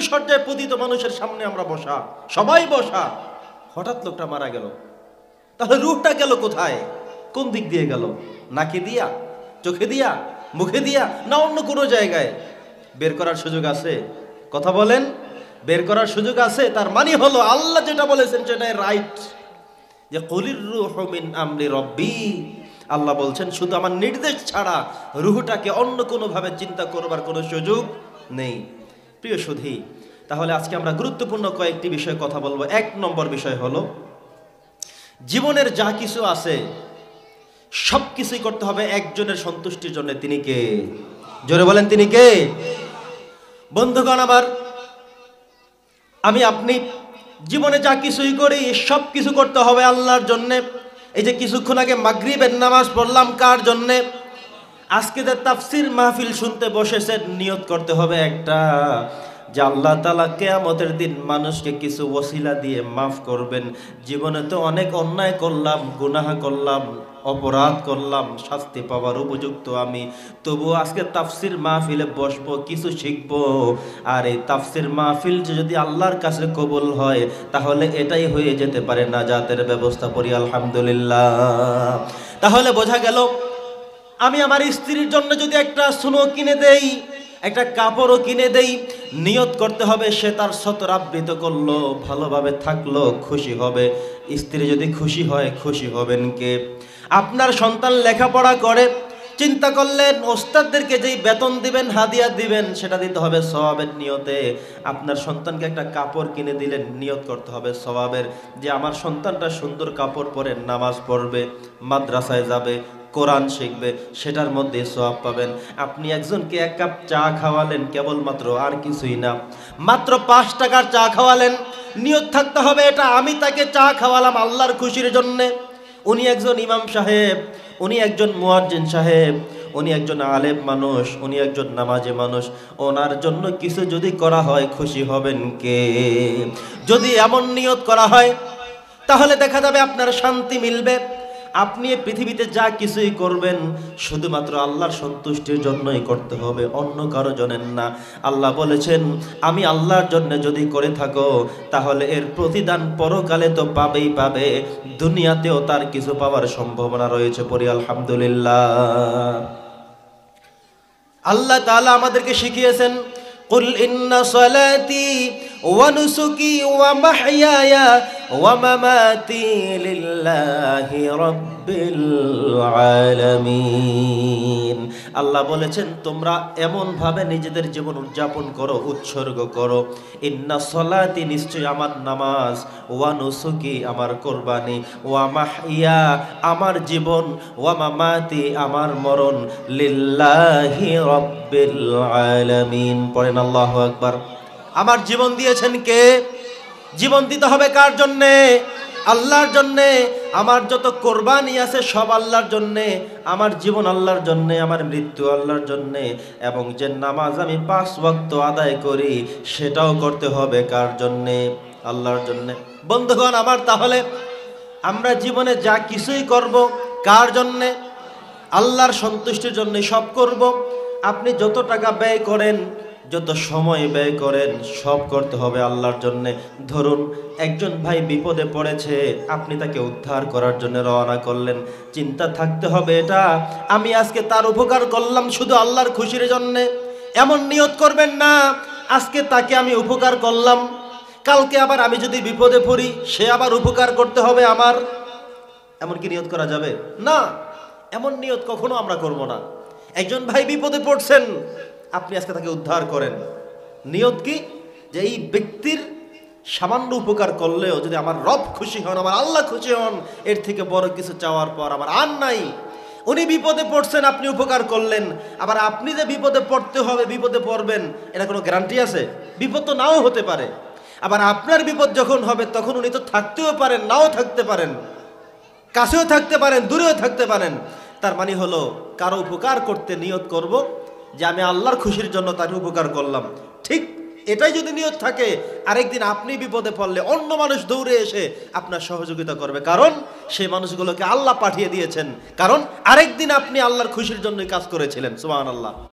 শয্যায় পতিত মানুষের সামনে আমরা বসা, সবাই বসা, হঠাৎ লোকটা মারা গেল। তাহলে রূহটা গেল কোথায়? কোন দিক দিয়ে গেল? নাকে দিয়া, চোখে দিয়া, মুখে দিয়া, না অন্য কোনো জায়গায়? বের করার সুযোগ আছে? কথা বলেন, বের করার সুযোগ আছে? তার মানে হলো আল্লাহ যেটা বলেছেন সেটাই রাইট, যে কুলির রূহু মিন আমরি রব্বি। আল্লাহ বলছেন শুধু আমার নির্দেশ ছাড়া রূহটাকে অন্য কোনোভাবে চিন্তা করবার কোনো সুযোগ নেই। প্রিয় সুধী, তাহলে আজকে আমরা গুরুত্বপূর্ণ কয়েকটি বিষয়ে কথা বলবো। এক নম্বর বিষয় হলো, জীবনের যা কিছু আছে সব কিছুই করতে হবে একজনের সন্তুষ্টির জন্য। তিনি কে? জোরে বলেন, তিনি কে? বন্ধুগণ আমার, আমি আপনি জীবনে যা কিছুই করি সব কিছু করতে হবে আল্লাহর জন্যে। এই যে কিছুক্ষণ আগে মাগরিবের নামাজ পড়লাম, কার জন্যে? আজকে যে তাফসির মাহফিল শুনতে বসেছেন, নিয়ত করতে হবে একটা, যে আল্লাহ তাআলা কিয়ামতের দিন মানুষকে কিছু ওসিলা দিয়ে মাফ করবেন। জীবনে তো অনেক অন্যায় করলাম, গুনাহ করলাম, অপরাধ করলাম, শাস্তি পাওয়ার উপযুক্ত আমি, তবুও আজকে তাফসির মাহফিলে বসবো, কিছু শিখবো। আর এই তাফসির মাহফিল যদি আল্লাহর কাছে কবুল হয়, তাহলে এটাই হয়ে যেতে পারে নাজাতের ব্যবস্থা। পড়ি আলহামদুলিল্লাহ। তাহলে বোঝা গেল, আমি আমার স্ত্রীর জন্য যদি একটা সুনো কিনে দেই, একটা কাপড়ও কিনে দেই, নিয়ত করতে হবে সে তার সতর আবৃত করলো, ভালোভাবে থাকলো, খুশি হবে। স্ত্রী যদি খুশি হয়, খুশি হবেন কে? আপনার সন্তান লেখাপড়া করে, চিন্তা করলেন ওস্তাদদেরকে যেই বেতন দিবেন, হাদিয়া দিবেন, সেটা দিতে হবে সওয়াবের নিয়তে। আপনার সন্তানকে একটা কাপড় কিনে দিলেন, নিয়ত করতে হবে সওয়াবের, যে আমার সন্তানটা সুন্দর কাপড় পরে নামাজ পড়বে, মাদ্রাসায় যাবে, কোরআন শিখবে, সেটার মধ্যে সওয়াব পাবেন। আপনি একজনকে এক কাপ চা খাওয়ালেন কেবলমাত্র, আর কিছুই না, মাত্র 5 টাকার চা খাওয়ালেন, নিয়ত থাকতে হবে এটা আমি তাকে চা খাওয়ালাম আল্লাহর খুশির জন্যে। উনি একজন ইমাম সাহেব, উনি একজন মুয়াজ্জিন সাহেব, উনি একজন আলেম মানুষ, উনি একজন নামাজি মানুষ, ওনার জন্য কিছু যদি করা হয়, খুশি হবেন কে? যদি এমন নিয়ত করা হয়, তাহলে দেখা যাবে আপনার শান্তি মিলবে। আপনি পৃথিবীতে যা কিছুই করবেন শুধুমাত্র আল্লাহর সন্তুষ্টির জন্যই করতে হবে, অন্য কারো জন্য না। আল্লাহ বলেছেন, আমি আল্লাহর জন্য যদি করে থাকো, তাহলে এর প্রতিদান পরকালে তো পাবেই পাবে, দুনিয়াতেও তার কিছু পাওয়ার সম্ভাবনা রয়েছে। পড়ি আলহামদুলিল্লাহ। আল্লাহ তাআলা আমাদেরকে শিখিয়েছেন, কুল ইন্না সালাতি ওয়া নুসুকি ওয়া মাহইয়ায়া ওয়া মামাতি লিল্লাহি রাব্বিল আলামিন। আল্লাহ বলেছেন, তোমরা এমন ভাবে নিজেদের জীবন উদযাপন করো, উৎসর্গ করো। ইন্না সালাতি, নিশ্চয় আমার নামাজ, ওয়া নুসুকি, আমার কোরবানি, ওয়া মাহইয়া, আমার জীবন, ওয়া মামাতি, আমার মরণ, লিল্লাহি রাব্বিল আলামিন। পড়েন আল্লাহু আকবার। আমার জীবন দিয়েছেন কে? জীবন দিতে হবে কার জন্যে? আল্লাহর জন্যে। আমার যত কোরবানি আছে সব আল্লাহর জন্যে, আমার জীবন আল্লাহর জন্যে, আমার মৃত্যু আল্লাহর জন্যে, এবং যে নামাজ আমি 5 ওয়াক্ত আদায় করি সেটাও করতে হবে কার জন্যে? আল্লাহর জন্যে। বন্ধুগণ আমার, তাহলে আমরা জীবনে যা কিছুই করব কার জন্যে? আল্লাহর সন্তুষ্টির জন্য সব করব। আপনি যত টাকা ব্যয় করেন, যত সময় ব্যয় করেন, সব করতে হবে আল্লাহর জন্যে। ধরুন একজন ভাই বিপদে পড়েছে, আপনি তাকে উদ্ধার করার জন্য রওনা করলেন, চিন্তা থাকতে হবে এটা আমি আজকে তার উপকার করলাম শুধু আল্লাহর খুশির জন্যে। এমন নিয়ত করবেন না আজকে তাকে আমি উপকার করলাম, কালকে আবার আমি যদি বিপদে পড়ি সে আবার উপকার করতে হবে আমার। এমন কি নিয়ত করা যাবে? না, এমন নিয়ত কখনো আমরা করব না। একজন ভাই বিপদে পড়ছেন, আপনি আজকে তাকে উদ্ধার করেন, নিয়ত কি? যে এই ব্যক্তির সামান্য উপকার করলেও যদি আমার রব খুশি হন, আমার আল্লাহ খুশি হন, এর থেকে বড় কিছু চাওয়ার পর আমার আর নাই। উনি বিপদে পড়ছেন, আপনি উপকার করলেন, আবার আপনি যে বিপদে পড়তে হবে, বিপদে পড়বেন, এটা কোনো গ্যারান্টি আছে? বিপদ তো নাও হতে পারে। আবার আপনার বিপদ যখন হবে তখন উনি তো থাকতেও পারেন, নাও থাকতে পারেন, কাছেও থাকতে পারেন, দূরেও থাকতে পারেন। তার মানে হলো কারো উপকার করতে নিয়ত করব যে আমি আল্লাহর খুশির জন্য তার উপকার করলাম। ঠিক এটাই যদি নিয়ত থাকে, আরেকদিন আপনি বিপদে পড়লে অন্য মানুষ দৌড়ে এসে আপনার সহযোগিতা করবে, কারণ সেই মানুষগুলোকে আল্লাহ পাঠিয়ে দিয়েছেন, কারণ আরেকদিন আপনি আল্লাহর খুশির জন্যই কাজ করেছিলেন। সুবহানাল্লাহ।